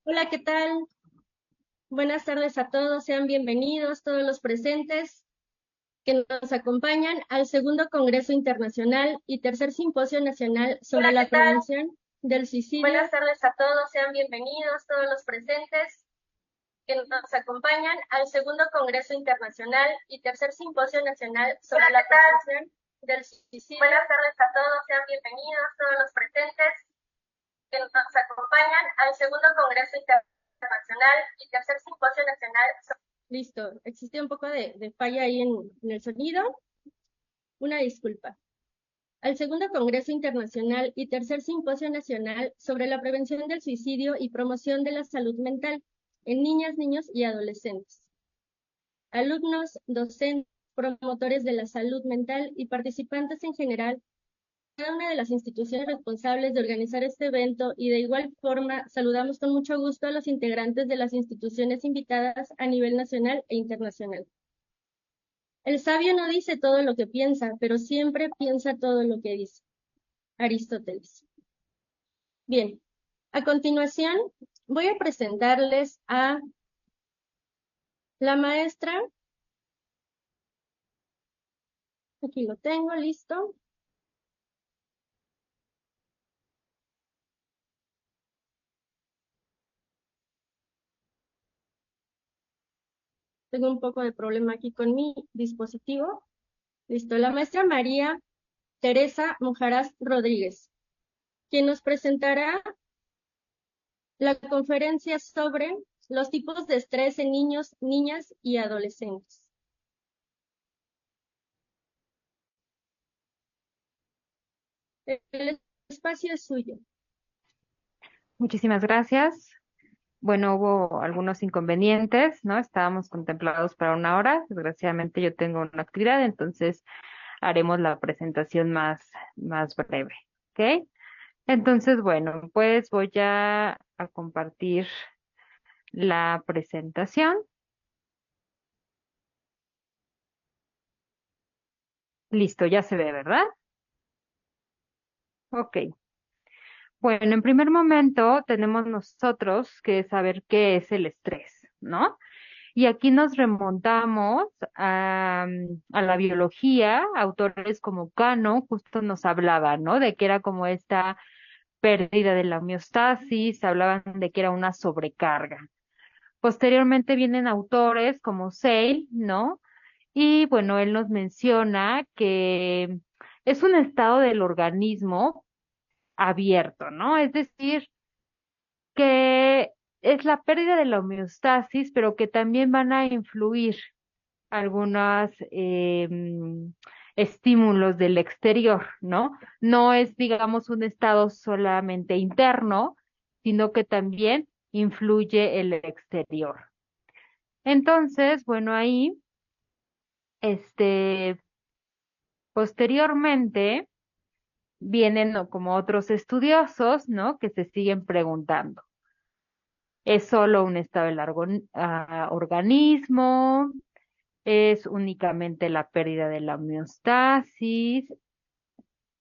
Hola, ¿qué tal? Buenas tardes a todos, sean bienvenidos todos los presentes que nos acompañan al segundo Congreso Internacional y tercer Simposio Nacional sobre la prevención del suicidio. Buenas tardes a todos, sean bienvenidos todos los presentes que nos acompañan al segundo Congreso Internacional y tercer Simposio Nacional sobre la prevención del suicidio. Buenas tardes a todos, sean bienvenidos todos los presentes que nos acompañan al segundo Congreso Internacional y tercer Simposio Nacional. Listo, existió un poco de falla ahí en el sonido. Una disculpa. Al segundo Congreso Internacional y tercer Simposio Nacional sobre la prevención del suicidio y promoción de la salud mental en niñas, niños y adolescentes. Alumnos, docentes, promotores de la salud mental y participantes en general, cada una de las instituciones responsables de organizar este evento, y de igual forma saludamos con mucho gusto a los integrantes de las instituciones invitadas a nivel nacional e internacional. El sabio no dice todo lo que piensa, pero siempre piensa todo lo que dice. Aristóteles. Bien, a continuación voy a presentarles a la maestra. Aquí lo tengo, listo. Tengo un poco de problema aquí con mi dispositivo. Listo, la maestra María Teresa Mujaraz Rodríguez, quien nos presentará la conferencia sobre los tipos de estrés en niños, niñas y adolescentes. El espacio es suyo. Muchísimas gracias. Bueno, hubo algunos inconvenientes, ¿no? Estábamos contemplados para una hora. Desgraciadamente yo tengo una actividad, entonces haremos la presentación más breve, ¿ok? Entonces, bueno, pues voy a compartir la presentación. Listo, ya se ve, ¿verdad? Ok. Bueno, en primer momento tenemos nosotros que saber qué es el estrés, ¿no? Y aquí nos remontamos a la biología, autores como Cano justo nos hablaban, ¿no? De que era como esta pérdida de la homeostasis, hablaban de que era una sobrecarga. Posteriormente vienen autores como Seil, ¿no? Y bueno, él nos menciona que es un estado del organismo abierto, ¿no? Es decir, que es la pérdida de la homeostasis, pero que también van a influir algunos estímulos del exterior, ¿no? No es, digamos, un estado solamente interno, sino que también influye el exterior. Entonces, bueno, ahí, este, posteriormente vienen ¿no? como otros estudiosos, ¿no? Que se siguen preguntando. ¿Es solo un estado del organismo? ¿Es únicamente la pérdida de la homeostasis?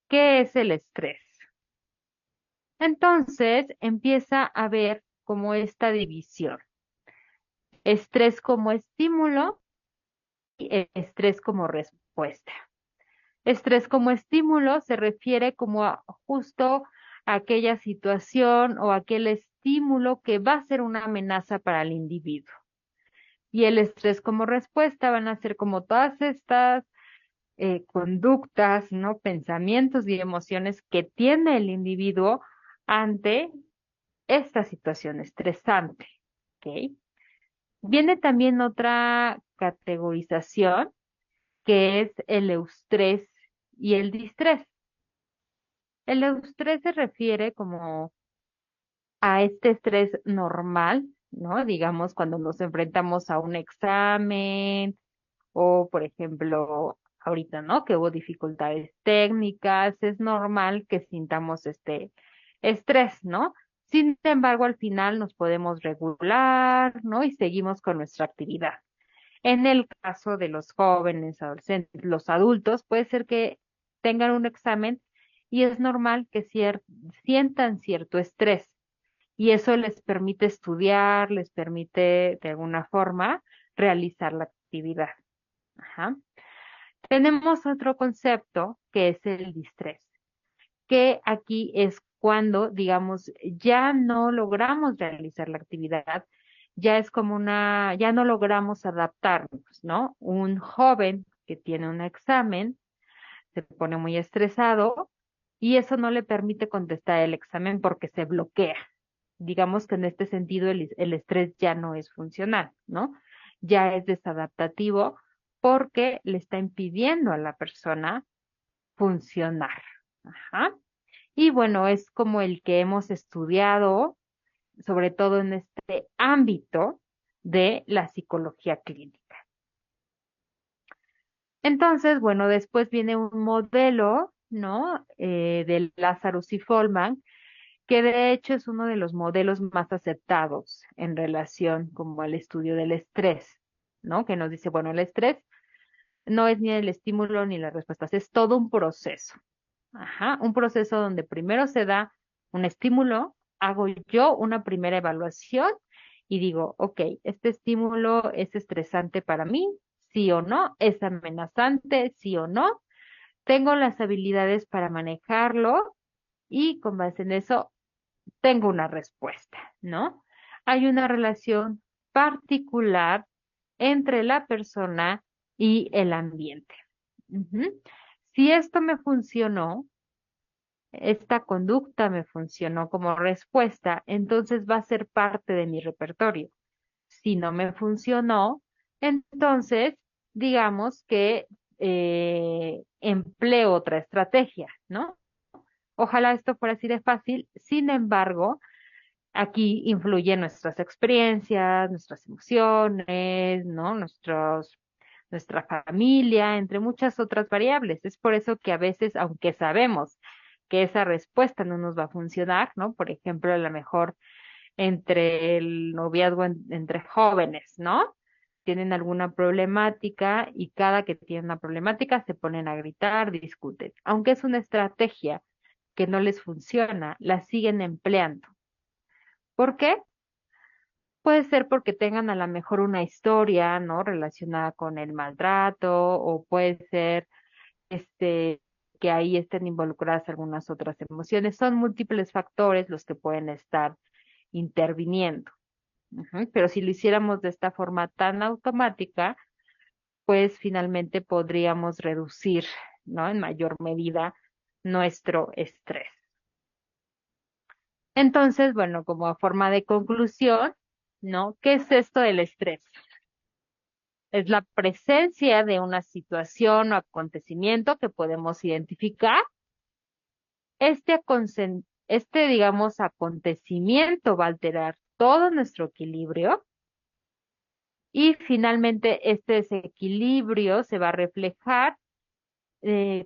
¿Qué es el estrés? Entonces empieza a ver como esta división. Estrés como estímulo y estrés como respuesta. Estrés como estímulo se refiere como a justo aquella situación o aquel estímulo que va a ser una amenaza para el individuo. Y el estrés como respuesta van a ser como todas estas conductas, ¿no? Pensamientos y emociones que tiene el individuo ante esta situación estresante, ¿ok? Viene también otra categorización que es el eustrés y el distrés. El eustrés se refiere como a este estrés normal, ¿no? Digamos, cuando nos enfrentamos a un examen o, por ejemplo, ahorita, ¿no? Que hubo dificultades técnicas, es normal que sintamos este estrés, ¿no? Sin embargo, al final nos podemos regular, ¿no? Y seguimos con nuestra actividad. En el caso de los jóvenes, adolescentes, los adultos, puede ser que tengan un examen y es normal que sientan cierto estrés. y eso les permite estudiar, les permite de alguna forma realizar la actividad. Ajá. Tenemos otro concepto que es el distrés, que aquí es cuando, digamos, ya no logramos realizar la actividad, ya es como ya no logramos adaptarnos, ¿no? Un joven que tiene un examen se pone muy estresado y eso no le permite contestar el examen porque se bloquea. Digamos que en este sentido el estrés ya no es funcional, ¿no? Ya es desadaptativo porque le está impidiendo a la persona funcionar. Ajá. Y bueno, es como el que hemos estudiado, sobre todo en este ámbito de la psicología clínica. Entonces, bueno, después viene un modelo, ¿no? De Lazarus y Folman, que de hecho es uno de los modelos más aceptados en relación como al estudio del estrés, ¿no? Que nos dice, bueno, el estrés no es ni el estímulo ni las respuestas, es todo un proceso. Ajá, un proceso donde primero se da un estímulo, hago yo una primera evaluación y digo, ok, este estímulo es estresante para mí, sí o no, es amenazante, sí o no, tengo las habilidades para manejarlo y con base en eso tengo una respuesta, ¿no? Hay una relación particular entre la persona y el ambiente. Ujú. Si esto me funcionó, esta conducta me funcionó como respuesta, entonces va a ser parte de mi repertorio. Si no me funcionó, entonces digamos que empleo otra estrategia, ¿no? Ojalá esto fuera así de fácil, sin embargo, aquí influyen nuestras experiencias, nuestras emociones, ¿no? Nuestra familia, entre muchas otras variables. Es por eso que a veces, aunque sabemos que esa respuesta no nos va a funcionar, ¿no? Por ejemplo, a lo mejor entre el noviazgo entre jóvenes, ¿no? Tienen alguna problemática y cada que tienen una problemática se ponen a gritar, discuten. Aunque es una estrategia que no les funciona, la siguen empleando. ¿Por qué? Puede ser porque tengan a lo mejor una historia, ¿no? Relacionada con el maltrato, o puede ser que ahí estén involucradas algunas otras emociones. Son múltiples factores los que pueden estar interviniendo. Ujú. Pero si lo hiciéramos de esta forma tan automática, pues finalmente podríamos reducir, ¿no? En mayor medida nuestro estrés. Entonces, bueno, como a forma de conclusión, ¿no? ¿Qué es esto del estrés? Es la presencia de una situación o acontecimiento que podemos identificar. Digamos, acontecimiento va a alterar todo nuestro equilibrio y finalmente este desequilibrio se va a reflejar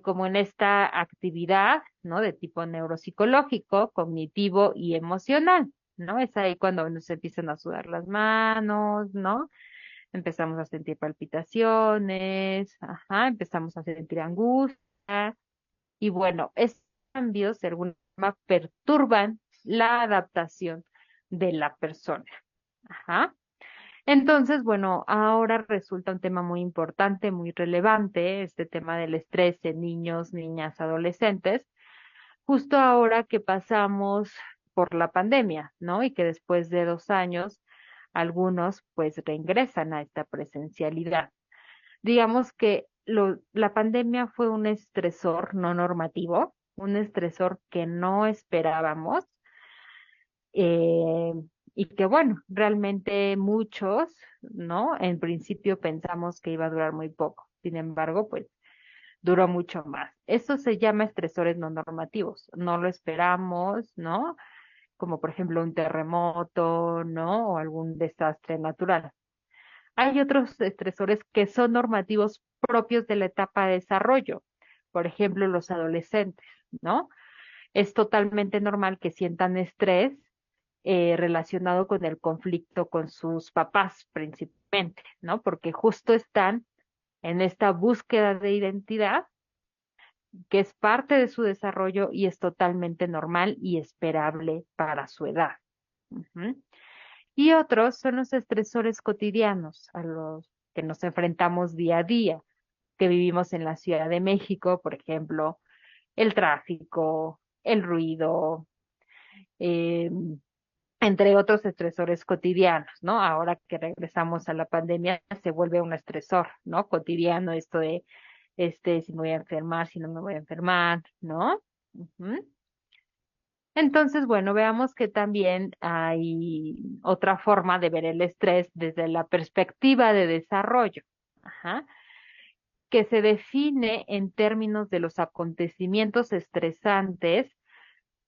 como en esta actividad, ¿no? De tipo neuropsicológico, cognitivo y emocional, ¿no? Es ahí cuando nos empiezan a sudar las manos, ¿no? Empezamos a sentir palpitaciones, ajá, empezamos a sentir angustia y bueno, estos cambios de alguna forma perturban la adaptación de la persona, ajá. Entonces, bueno, ahora resulta un tema muy importante, muy relevante, este tema del estrés en niños, niñas, adolescentes, justo ahora que pasamos por la pandemia, ¿no? Y que después de 2 años, algunos pues reingresan a esta presencialidad. Digamos que la pandemia fue un estresor no normativo, un estresor que no esperábamos eh, y que bueno, realmente muchos, ¿no? En principio pensamos que iba a durar muy poco. Sin embargo, pues duró mucho más. Eso se llama estresores no normativos. No lo esperamos, ¿no? Como por ejemplo un terremoto, ¿no? O algún desastre natural. Hay otros estresores que son normativos propios de la etapa de desarrollo. Por ejemplo, los adolescentes, ¿no? Es totalmente normal que sientan estrés relacionado con el conflicto con sus papás principalmente, ¿no? Porque justo están en esta búsqueda de identidad que es parte de su desarrollo y es totalmente normal y esperable para su edad. Ujú. Y otros son los estresores cotidianos a los que nos enfrentamos día a día, que vivimos en la Ciudad de México, por ejemplo, el tráfico, el ruido, eh, entre otros estresores cotidianos, ¿no? Ahora que regresamos a la pandemia, se vuelve un estresor, ¿no? Cotidiano, esto de, si me voy a enfermar, si no me voy a enfermar, ¿no? Ujú. Entonces, bueno, veamos que también hay otra forma de ver el estrés desde la perspectiva de desarrollo, ajá, que se define en términos de los acontecimientos estresantes,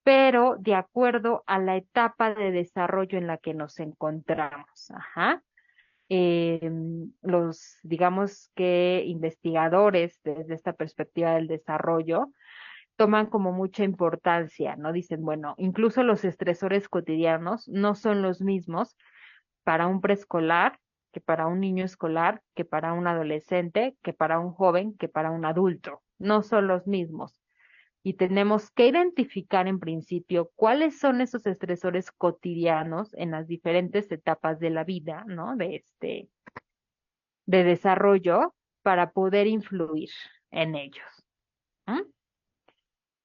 pero de acuerdo a la etapa de desarrollo en la que nos encontramos, ajá. Digamos que investigadores desde esta perspectiva del desarrollo, toman como mucha importancia, ¿no? Dicen, bueno, incluso los estresores cotidianos no son los mismos para un preescolar, que para un niño escolar, que para un adolescente, que para un joven, que para un adulto. No son los mismos. Y tenemos que identificar en principio cuáles son esos estresores cotidianos en las diferentes etapas de la vida, ¿no? De desarrollo para poder influir en ellos. ¿M?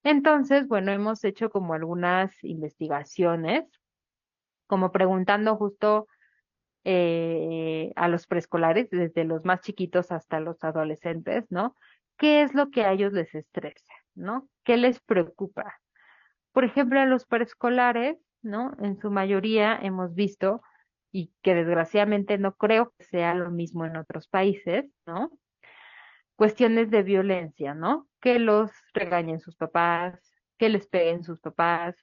Entonces, bueno, hemos hecho como algunas investigaciones, como preguntando justo a los preescolares, desde los más chiquitos hasta los adolescentes, ¿no? ¿Qué es lo que a ellos les estresa, ¿no? ¿Qué les preocupa? Por ejemplo, a los preescolares, ¿no? En su mayoría hemos visto, y que desgraciadamente no creo que sea lo mismo en otros países, ¿no? Cuestiones de violencia, ¿no? Que los regañen sus papás, que les peguen sus papás,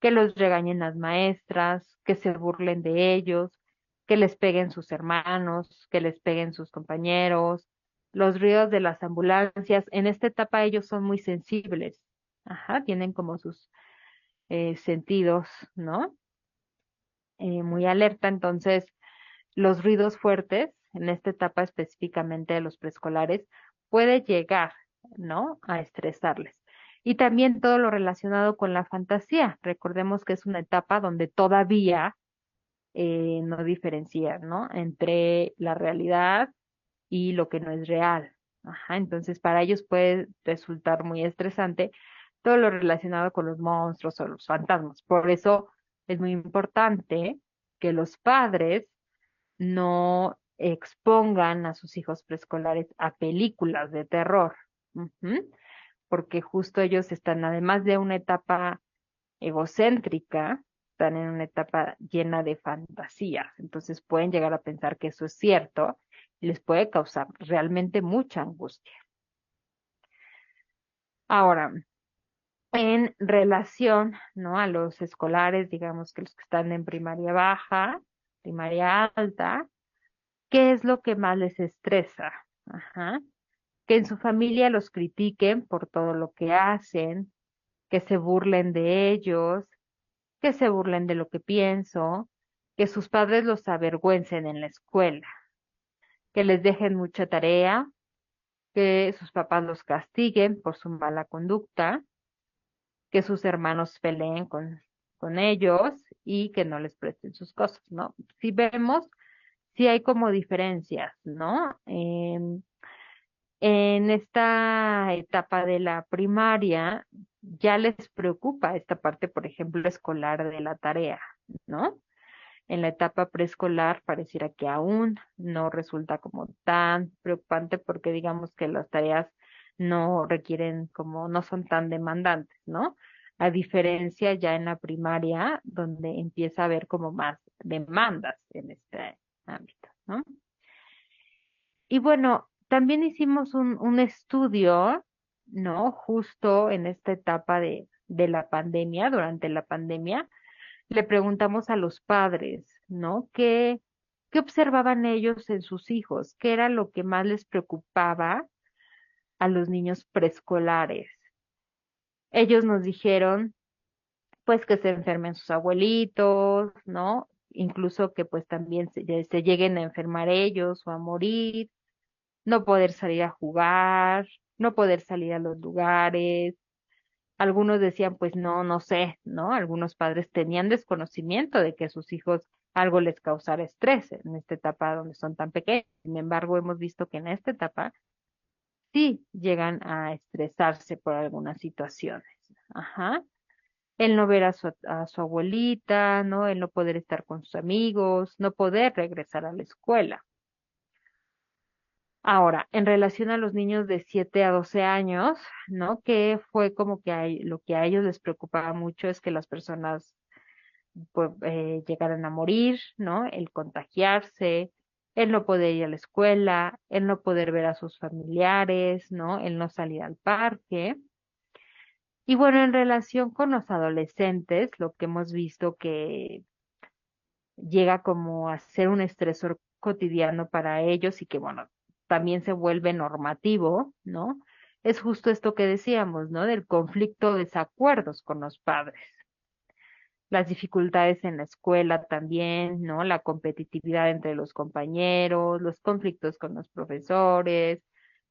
que los regañen las maestras, que se burlen de ellos, que les peguen sus hermanos, que les peguen sus compañeros, los ruidos de las ambulancias. En esta etapa ellos son muy sensibles, ajá, tienen como sus sentidos, ¿no? Muy alerta, entonces los ruidos fuertes, en esta etapa específicamente de los preescolares, puede llegar, ¿no? A estresarles. Y también todo lo relacionado con la fantasía. Recordemos que es una etapa donde todavía no diferencia, ¿no? Entre la realidad y lo que no es real. Ajá, entonces para ellos puede resultar muy estresante todo lo relacionado con los monstruos o los fantasmas. Por eso es muy importante que los padres no expongan a sus hijos preescolares a películas de terror, ujú, porque justo ellos están, además de una etapa egocéntrica, están en una etapa llena de fantasías, entonces pueden llegar a pensar que eso es cierto y les puede causar realmente mucha angustia. Ahora, en relación, ¿no? A los escolares, digamos que los que están en primaria baja, primaria alta, ¿qué es lo que más les estresa? Ajá. Que en su familia los critiquen por todo lo que hacen, que se burlen de ellos, que se burlen de lo que pienso, que sus padres los avergüencen en la escuela, que les dejen mucha tarea, que sus papás los castiguen por su mala conducta, que sus hermanos peleen con ellos y que no les presten sus cosas, ¿no? Si vemos, sí hay como diferencias, ¿no? En esta etapa de la primaria ya les preocupa esta parte, por ejemplo, escolar de la tarea, ¿no? En la etapa preescolar pareciera que aún no resulta como tan preocupante porque digamos que las tareas no requieren como, no son tan demandantes, ¿no? A diferencia ya en la primaria, donde empieza a haber como más demandas en este ámbito, ¿no? Y bueno, también hicimos un estudio, ¿no? Justo en esta etapa de la pandemia, durante la pandemia, le preguntamos a los padres, ¿no? ¿Qué observaban ellos en sus hijos? ¿Qué era lo que más les preocupaba a los niños preescolares? Ellos nos dijeron, pues, que se enfermen sus abuelitos, ¿no? Incluso que pues también se lleguen a enfermar ellos o a morir, no poder salir a jugar, no poder salir a los lugares, Algunos decían, pues no, no sé, ¿no? Algunos padres tenían desconocimiento de que sus hijos algo les causara estrés en esta etapa donde son tan pequeños. Sin embargo, hemos visto que en esta etapa sí llegan a estresarse por algunas situaciones. Ajá. El no ver a su abuelita, ¿no? El no poder estar con sus amigos, no poder regresar a la escuela. Ahora, en relación a los niños de 7 a 12 años, ¿no? Que fue como que lo que a ellos les preocupaba mucho es que las personas pues, llegaran a morir, ¿no? El contagiarse, el no poder ir a la escuela, el no poder ver a sus familiares, ¿no? El no salir al parque. Y bueno, en relación con los adolescentes, lo que hemos visto que llega como a ser un estresor cotidiano para ellos y que, bueno, también se vuelve normativo, ¿no? Es justo esto que decíamos, ¿no? Del conflicto, desacuerdos con los padres, las dificultades en la escuela también, ¿no? La competitividad entre los compañeros, los conflictos con los profesores,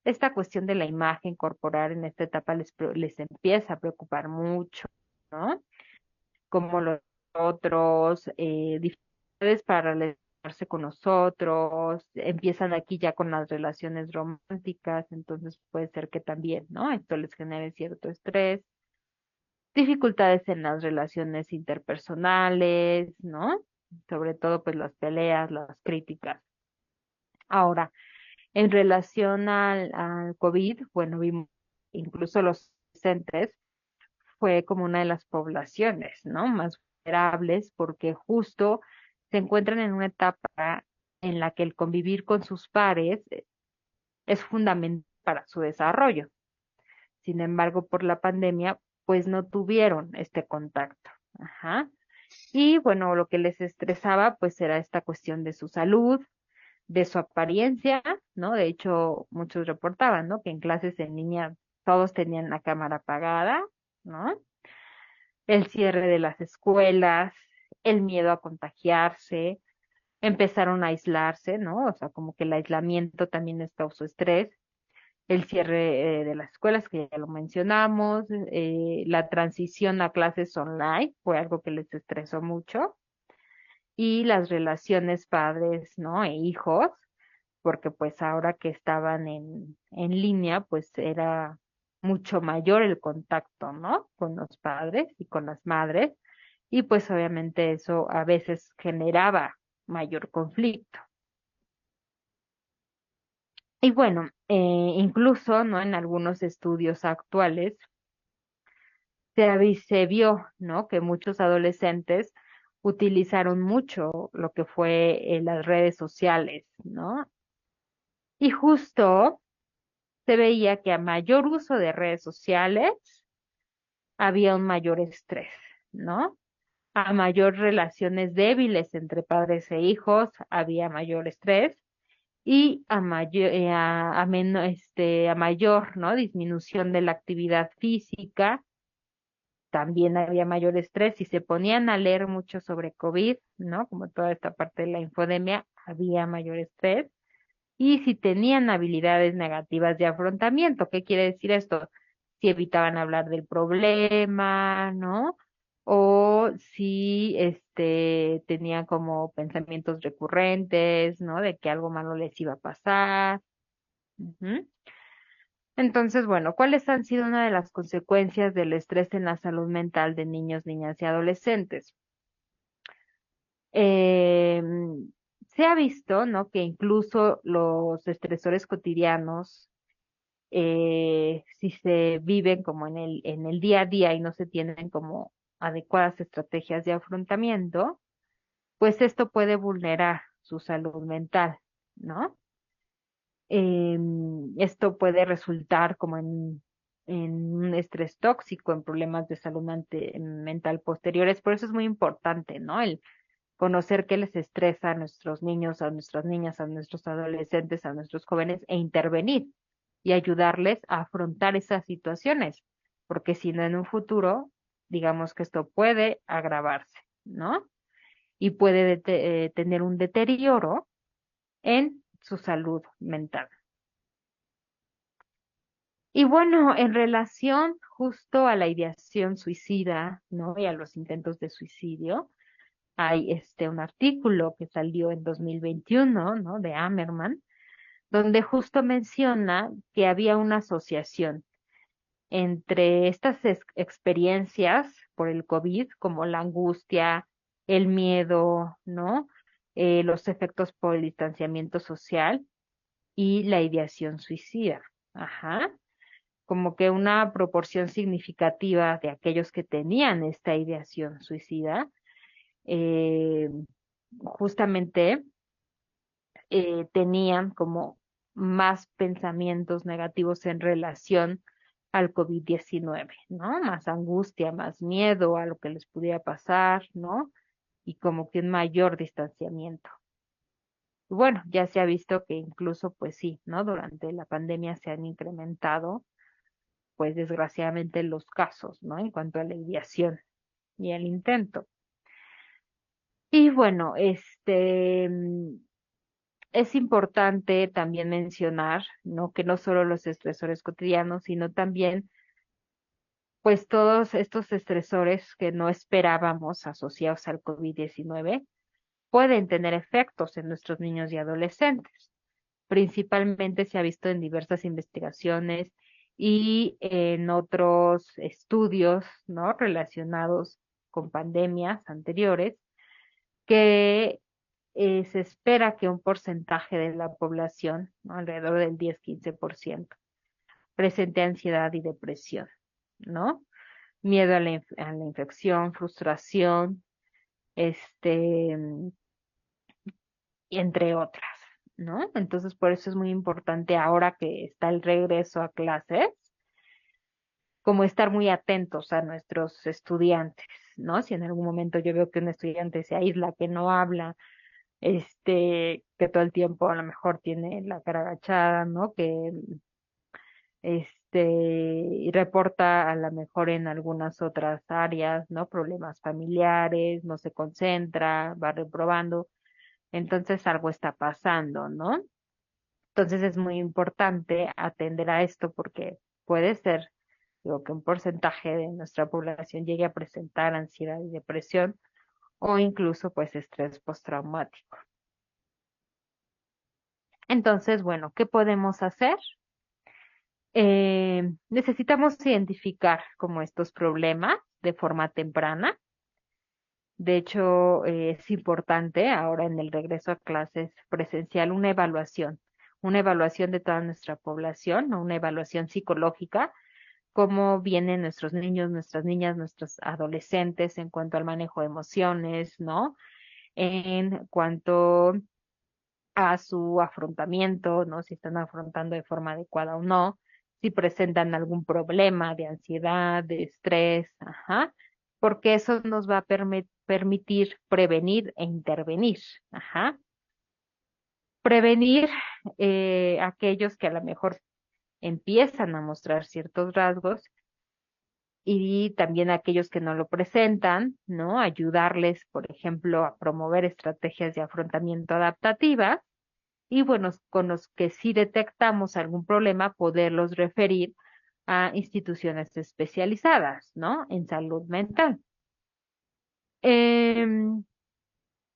esta cuestión de la imagen corporal en esta etapa les empieza a preocupar mucho, ¿no? Como los otros, dificultades para relacionarse con nosotros, empiezan aquí ya con las relaciones románticas, entonces puede ser que también, ¿no? Esto les genere cierto estrés, dificultades en las relaciones interpersonales, ¿no? Sobre todo pues las peleas, las críticas. Ahora, en relación al COVID, bueno, vimos incluso los adolescentes fue como una de las poblaciones, ¿no? Más vulnerables porque justo se encuentran en una etapa en la que el convivir con sus pares es fundamental para su desarrollo. Sin embargo, por la pandemia, pues no tuvieron este contacto. Ajá. Y bueno, lo que les estresaba, pues era esta cuestión de su salud, de su apariencia, ¿no? De hecho, muchos reportaban, ¿no? Que en clases en línea todos tenían la cámara apagada, ¿no? El cierre de las escuelas, el miedo a contagiarse, empezaron a aislarse, ¿no? O sea, como que el aislamiento también les causó estrés, el cierre de las escuelas, que ya lo mencionamos, la transición a clases online fue algo que les estresó mucho, y las relaciones padres, ¿no? E hijos, porque pues ahora que estaban en línea, pues era mucho mayor el contacto, ¿no? Con los padres y con las madres y pues obviamente eso a veces generaba mayor conflicto. Y bueno, incluso, ¿no? En algunos estudios actuales se vio, ¿no? Que muchos adolescentes utilizaron mucho lo que fue las redes sociales, ¿no? Y justo se veía que a mayor uso de redes sociales había un mayor estrés, ¿no? A mayor relaciones débiles entre padres e hijos había mayor estrés y a mayor, ¿no? Disminución de la actividad física, también había mayor estrés. Si se ponían a leer mucho sobre COVID, ¿no? Como toda esta parte de la infodemia, había mayor estrés. Y si tenían habilidades negativas de afrontamiento, ¿qué quiere decir esto? Si evitaban hablar del problema, ¿no? O si tenían como pensamientos recurrentes, ¿no? De que algo malo les iba a pasar. Ujú. Entonces, bueno, ¿cuáles han sido una de las consecuencias del estrés en la salud mental de niños, niñas y adolescentes? Eh, Se ha visto, ¿no? Que incluso los estresores cotidianos, si se viven como en el día a día y no se tienen como adecuadas estrategias de afrontamiento, pues esto puede vulnerar su salud mental, ¿no? Esto puede resultar como en un estrés tóxico, en problemas de salud mental posteriores. Por eso es muy importante, ¿no? El conocer qué les estresa a nuestros niños, a nuestras niñas, a nuestros adolescentes, a nuestros jóvenes e intervenir y ayudarles a afrontar esas situaciones, porque si no en un futuro, digamos que esto puede agravarse, ¿no? Y puede tener un deterioro en su salud mental. Y bueno, en relación justo a la ideación suicida, ¿no? Y a los intentos de suicidio, hay un artículo que salió en 2021, ¿no? De Ammerman, donde justo menciona que había una asociación entre estas experiencias por el COVID, como la angustia, el miedo, ¿no? Los efectos por el distanciamiento social y la ideación suicida. Ajá. Como que una proporción significativa de aquellos que tenían esta ideación suicida, eh, justamente tenían como más pensamientos negativos en relación al COVID-19, ¿no? Más angustia, más miedo a lo que les pudiera pasar, ¿no? Y como que un mayor distanciamiento. Y bueno, ya se ha visto que incluso, pues sí, ¿no? Durante la pandemia se han incrementado, pues desgraciadamente los casos, ¿no? En cuanto a la ideación y el intento. Y bueno, es importante también mencionar, ¿no? Que no solo los estresores cotidianos, sino también, pues todos estos estresores que no esperábamos asociados al COVID-19 pueden tener efectos en nuestros niños y adolescentes. Principalmente se ha visto en diversas investigaciones y en otros estudios, ¿no? Relacionados con pandemias anteriores, que se espera que un porcentaje de la población, ¿no? Alrededor del 10-15%, presente ansiedad y depresión, ¿no? Miedo a a la infección, frustración, este, entre otras, ¿no? Entonces, por eso es muy importante ahora que está el regreso a clases, como estar muy atentos a nuestros estudiantes, ¿no? Si en algún momento yo veo que un estudiante se aísla, que no habla, que todo el tiempo a lo mejor tiene la cara agachada, ¿no? Que y reporta a lo mejor en algunas otras áreas, ¿no? Problemas familiares, no se concentra, va reprobando, entonces algo está pasando, ¿no? Entonces es muy importante atender a esto porque puede ser, digo, que un porcentaje de nuestra población llegue a presentar ansiedad y depresión o incluso pues estrés postraumático. Entonces, bueno, ¿qué podemos hacer? Necesitamos identificar como estos problemas de forma temprana. De hecho, es importante ahora en el regreso a clases presencial una evaluación de toda nuestra población, ¿no? Una evaluación psicológica, cómo vienen nuestros niños, nuestras niñas, nuestros adolescentes en cuanto al manejo de emociones, ¿no? En cuanto a su afrontamiento, ¿no? Si están afrontando de forma adecuada o no, si presentan algún problema de ansiedad, de estrés, ajá, porque eso nos va a permitir prevenir e intervenir, ajá. Prevenir aquellos que a lo mejor empiezan a mostrar ciertos rasgos y también aquellos que no lo presentan, ¿no? Ayudarles, por ejemplo, a promover estrategias de afrontamiento adaptativas y bueno, con los que sí detectamos algún problema, poderlos referir a instituciones especializadas, ¿no? En salud mental. Em,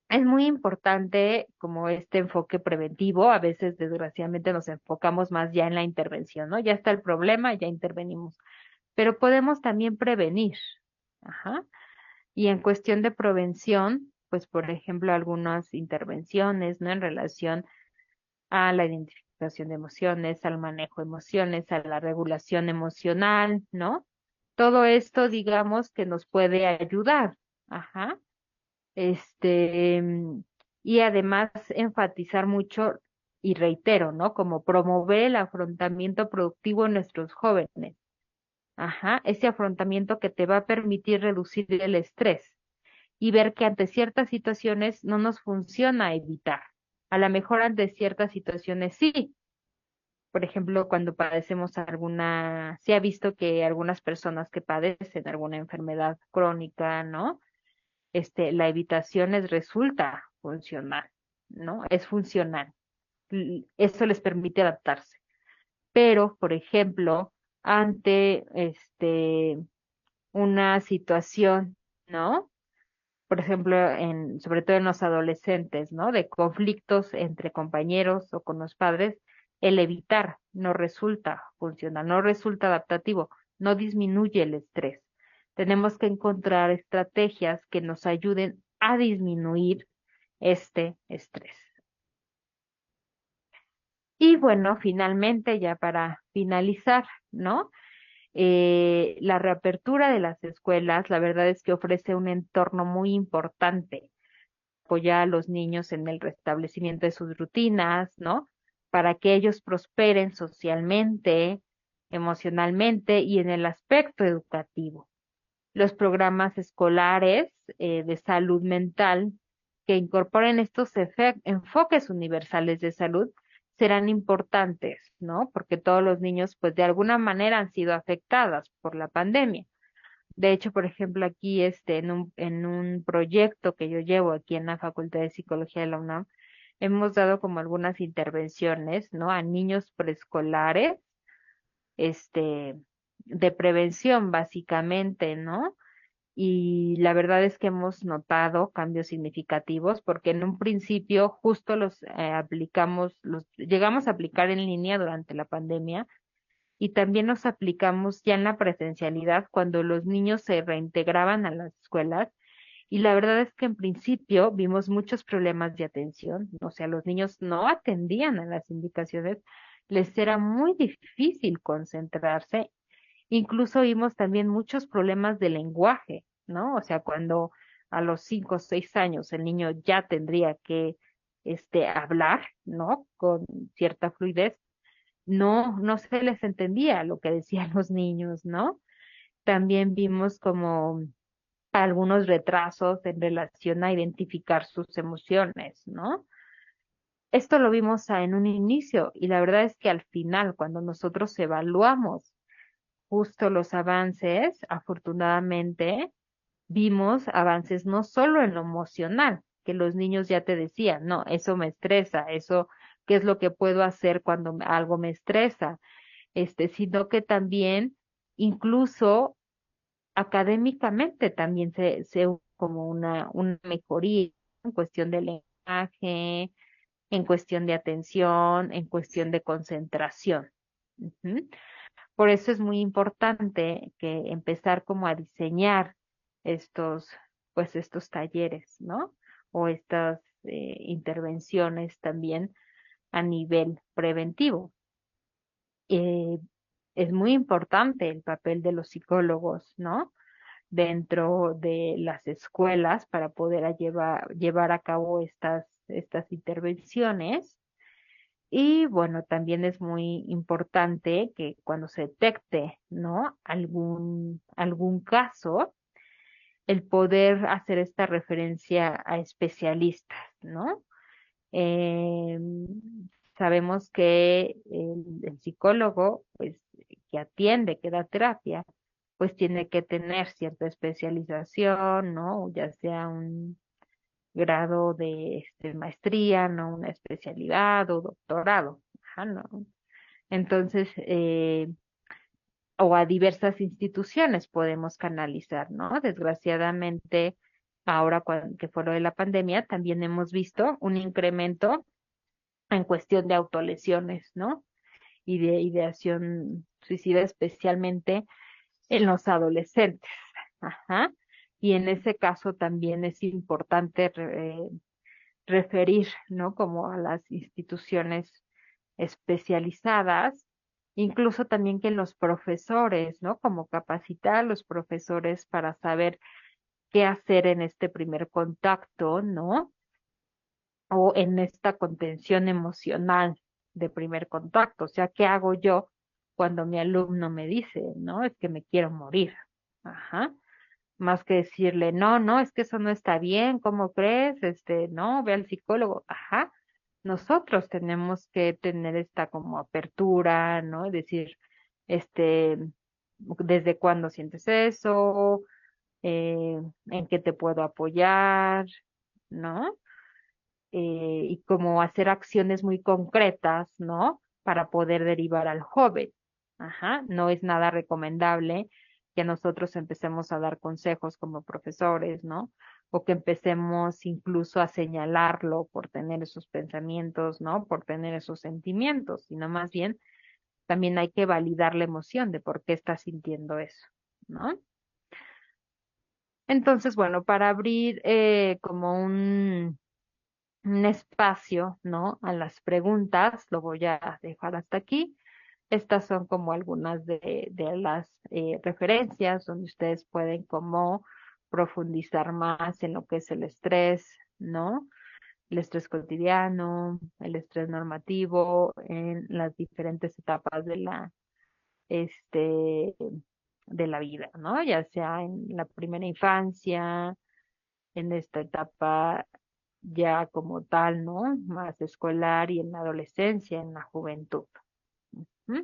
es muy importante como este enfoque preventivo, a veces desgraciadamente nos enfocamos más ya en la intervención, ¿no? Ya está el problema, ya intervenimos, pero podemos también prevenir. Ajá. Y en cuestión de prevención, pues por ejemplo, algunas intervenciones, ¿no? En relación a la identificación de emociones, al manejo de emociones, a la regulación emocional, ¿no? Todo esto, digamos, que nos puede ayudar. Ajá. Este, mm, y además enfatizar mucho, y reitero, ¿no? Como promover el afrontamiento productivo en nuestros jóvenes. Ajá. Ese afrontamiento que te va a permitir reducir el estrés y ver que ante ciertas situaciones no nos funciona evitar. A lo mejor ante ciertas situaciones sí. Por ejemplo, cuando padecemos se ha visto que algunas personas que padecen alguna enfermedad crónica, ¿no? La evitación les resulta funcional, ¿no? Es funcional. Eso les permite adaptarse. Pero, por ejemplo, ante una situación, ¿no? Por ejemplo, sobre todo en los adolescentes, ¿no? De conflictos entre compañeros o con los padres, el evitar no resulta funcional, no resulta adaptativo, no disminuye el estrés. Tenemos que encontrar estrategias que nos ayuden a disminuir este estrés. Y bueno, finalmente, ya para finalizar, ¿no? La reapertura de las escuelas, la verdad es que ofrece un entorno muy importante, apoyar a los niños en el restablecimiento de sus rutinas, ¿no? Para que ellos prosperen socialmente, emocionalmente y en el aspecto educativo. Los programas escolares de salud mental que incorporen estos enfoques universales de salud serán importantes, ¿no? Porque todos los niños, pues de alguna manera han sido afectadas por la pandemia. De hecho, por ejemplo, aquí en un proyecto que yo llevo aquí en la Facultad de Psicología de la UNAM, hemos dado como algunas intervenciones, ¿no? A niños preescolares, este, de prevención, básicamente, ¿no? Y la verdad es que hemos notado cambios significativos porque en un principio justo los los llegamos a aplicar en línea durante la pandemia y también nos aplicamos ya en la presencialidad cuando los niños se reintegraban a las escuelas. Y la verdad es que en principio vimos muchos problemas de atención, o sea, los niños no atendían a las indicaciones, les era muy difícil concentrarse. Incluso vimos también muchos problemas de lenguaje, ¿no? O sea, cuando a los 5 o 6 años el niño ya tendría que hablar, ¿no? Con cierta fluidez, no se les entendía lo que decían los niños, ¿no? También vimos como algunos retrasos en relación a identificar sus emociones, ¿no? Esto lo vimos en un inicio y la verdad es que al final, cuando nosotros evaluamos justo los avances, afortunadamente, vimos avances no solo en lo emocional, que los niños ya te decían, no, eso me estresa, eso, ¿qué es lo que puedo hacer cuando algo me estresa? Sino que también, incluso académicamente, también se hubo como una mejoría en cuestión de lenguaje, en cuestión de atención, en cuestión de concentración. Ujú. Por eso es muy importante que empezar como a diseñar estos, pues estos talleres, ¿no? O estas intervenciones también a nivel preventivo. Eh, es muy importante el papel de los psicólogos, ¿no? Dentro de las escuelas para poder llevar a cabo estas intervenciones. Y bueno, también es muy importante que cuando se detecte, ¿no? Algún caso, el poder hacer esta referencia a especialistas, ¿no? Eh, Sabemos que el psicólogo, pues, que atiende, que da terapia, pues tiene que tener cierta especialización, ¿no? Ya sea un grado de maestría, ¿no? Una especialidad o doctorado. Ajá, ¿no? Entonces, o a diversas instituciones podemos canalizar, ¿no? Desgraciadamente, ahora que fue lo de la pandemia, también hemos visto un incremento en cuestión de autolesiones, ¿no? Y de ideación suicida, especialmente en los adolescentes. Ajá. Y en ese caso también es importante referir, ¿no? Como a las instituciones especializadas, incluso también que los profesores, ¿no? Como capacitar a los profesores para saber qué hacer en este primer contacto, ¿no? O en esta contención emocional de primer contacto. O sea, ¿qué hago yo cuando mi alumno me dice, no, es que me quiero morir? Ajá. Más que decirle, no, no, es que eso no está bien, ¿cómo crees? No, ve al psicólogo. Ajá. Nosotros tenemos que tener esta como apertura, ¿no? Es decir, este, ¿desde cuándo sientes eso? ¿En qué te puedo apoyar? ¿No? Y como hacer acciones muy concretas, ¿no? Para poder derivar al joven. Ajá, no es nada recomendable que nosotros empecemos a dar consejos como profesores, ¿no? O que empecemos incluso a señalarlo por tener esos pensamientos, ¿no? Por tener esos sentimientos, sino más bien también hay que validar la emoción de por qué está sintiendo eso, ¿no? Entonces, bueno, para abrir como un espacio, ¿no? A las preguntas, lo voy a dejar hasta aquí. Estas son como algunas de las referencias donde ustedes pueden como profundizar más en lo que es el estrés, ¿no? El estrés cotidiano, el estrés normativo, en las diferentes etapas este, de la vida, ¿no? Ya sea en la primera infancia, en esta etapa ya como tal, ¿no? Más escolar y en la adolescencia, en la juventud. ¿M?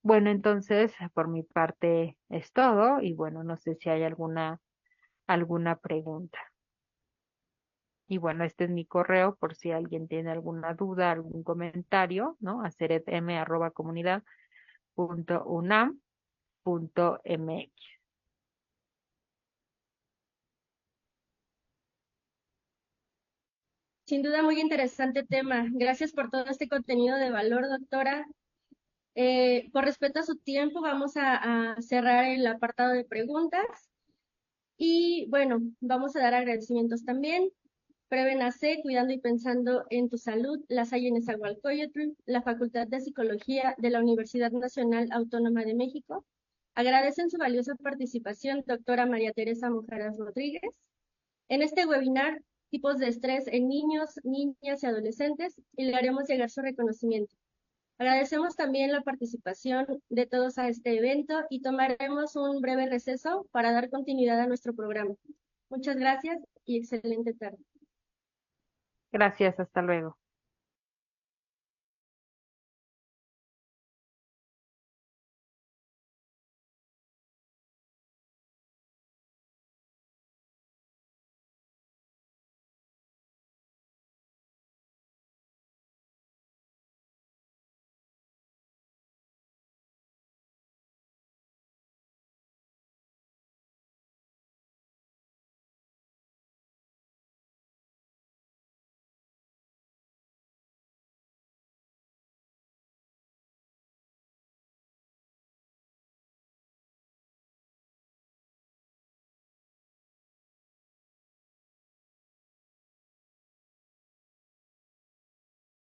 Bueno, entonces, por mi parte es todo y bueno, no sé si hay alguna pregunta. Y bueno, este es mi correo por si alguien tiene alguna duda, algún comentario, ¿no? acerefm@comunidad.unam.mx. Sin duda, muy interesante tema. Gracias por todo este contenido de valor, doctora. Por respeto a su tiempo, vamos a cerrar el apartado de preguntas. Y bueno, vamos a dar agradecimientos también. Prevénase, cuidando y pensando en tu salud, La Salle en Nezahualcóyotl, la Facultad de Psicología de la Universidad Nacional Autónoma de México. Agradecen su valiosa participación, doctora María Teresa Mujeres Rodríguez. En este webinar, tipos de estrés en niños, niñas y adolescentes, y le haremos llegar su reconocimiento. Agradecemos también la participación de todos a este evento y tomaremos un breve receso para dar continuidad a nuestro programa. Muchas gracias y excelente tarde. Gracias, hasta luego.